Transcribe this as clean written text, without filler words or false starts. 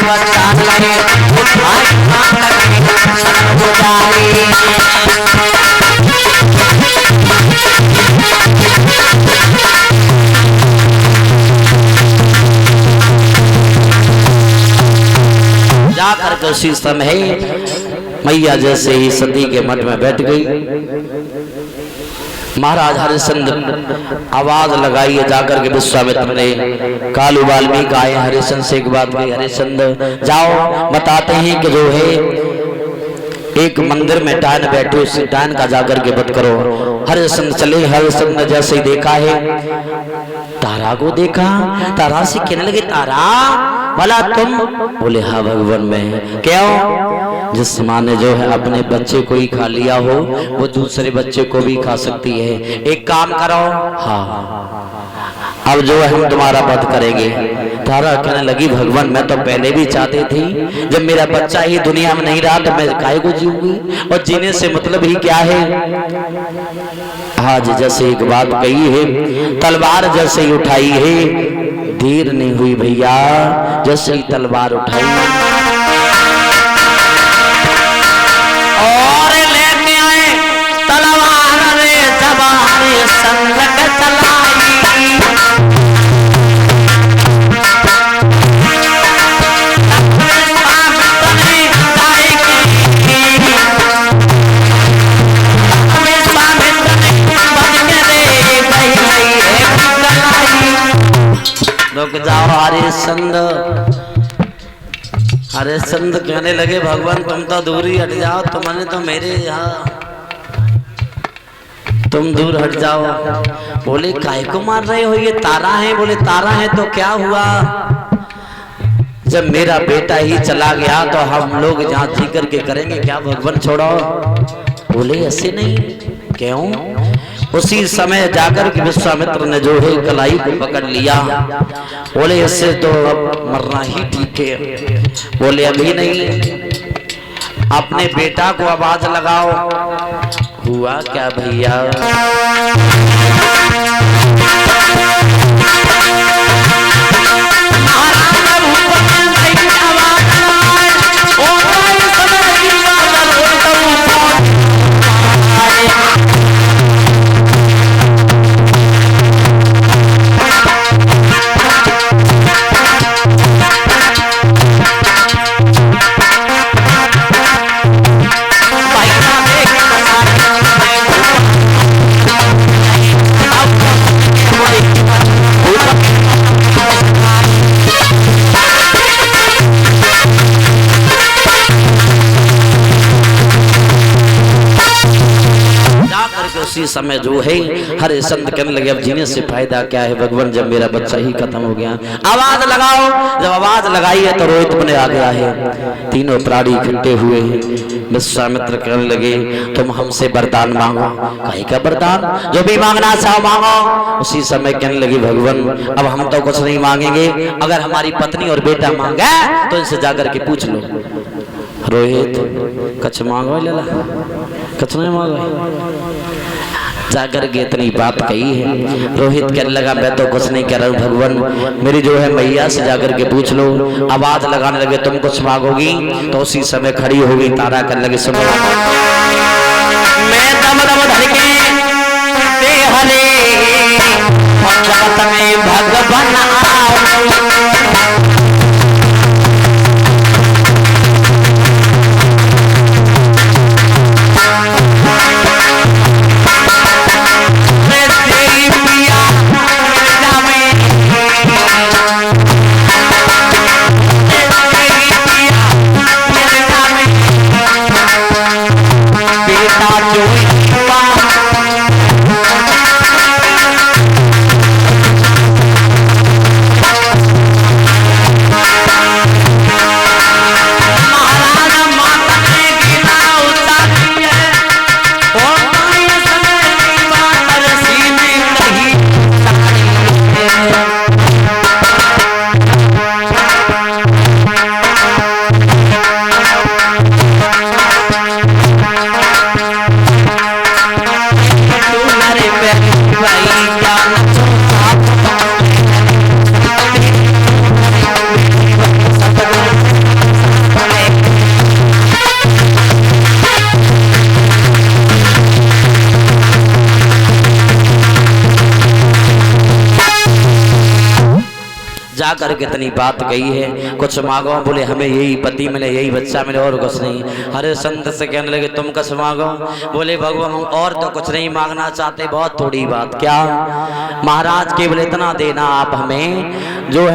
बच्चा ने उसी समय मैया जैसे ही सती के मठ में बैठ गई, महाराज हरिश्चंद्र आवाज लगाई है जाकर के विश्वामित्र ने। कालू वाल्मीकि आए हरिश्चंद्र से एक बात कही, हरिश्चंद्र जाओ बताते हैं कि जो है एक मंदिर में डायन बैठे, उस डायन का जाकर के वध करो। हरिश्चंद्र चले। हरिश्चंद्र ने जैसे ही देखा है तारा को देखा, तारा से कहने लगे तारा भला तुम? बोले हाँ भगवान मैं। क्यों? जिस माँ ने जो है अपने बच्चे को ही खा लिया हो वो दूसरे बच्चे को भी खा सकती है। एक काम करो, हाँ अब जो है हम तुम्हारा वध करेंगे। तारा कहने लगी भगवान मैं तो पहले भी चाहती थी, जब मेरा बच्चा ही दुनिया में नहीं रहा तो मैं काहे को जीऊंगी, और जीने से मतलब ही क्या है। आज जैसे एक बात कही है, तलवार जैसे ही उठाई है, देर नहीं हुई भैया, जैसे ही तलवार उठाई और लेके आए तलवार रे जवान संग चलाई। रुक जाओ हरिश्चंद्र। हरिश्चंद्र कहने लगे भगवान तुम तो दूर ही हट जाओ, तुमने तो मेरे यहाँ तुम दूर हट जाओ। बोले काहे को मार रहे हो, ये तारा है। बोले तारा है तो क्या हुआ, जब मेरा बेटा ही चला गया तो हम लोग जहाँ जी करके करेंगे क्या, भगवान छोड़ो। बोले ऐसे नहीं। क्यों? उसी समय जाकर के विश्वामित्र ने जो है कलाई को पकड़ लिया। बोले इससे तो अब मरना ही ठीक है। बोले अभी नहीं, अपने बेटा को आवाज लगाओ। हुआ क्या भैया? उसी समय जो है हरिश्चंद्र कहने लगे अब जीने से फायदा क्या है भगवान, जब मेरा बच्चा ही खत्म हो गया। आवाज लगाओ। जब आवाज लगाई है तो रोहित बने आ गया है, तीनों प्राणी इकट्ठे हुए हैं। विश्वामित्र कहने लगे तुम हमसे वरदान मांगो। काहे का वरदान? जो भी मांगना चाहो मांगो। उसी समय कहने लगे भगवान अब हम तो कुछ नहीं मांगेंगे, अगर हमारी पत्नी और बेटा मांगे तो इनसे जाकर के पूछ लो। रोहित कछ मांगो, लेला कछ नहीं मांगो। जाकर के इतनी बात कही है। रोहित कहने लगा मैं तो कुछ नहीं कह रहा हूँ भगवान, मेरी जो है मैया से जाकर के पूछ लो। आवाज लगाने लगे तुम कुछ मांगोगी, तो उसी समय खड़ी हो गई तारा। करने लगे सुनो मैं दम दम धड़के हरे जगत में भगवान जा कर के इतनी बात कही है, कुछ मांगो, बोले हमें यही पति मिले, यही बच्चा मिले, और कुछ नहीं। हरिश्चंद्र से कहने लगे तुम कुछ मांगो, बोले भगवान हम और तो कुछ नहीं मांगना चाहते, बहुत थोड़ी बात। क्या महाराज, केवल इतना देना आप हमें जो है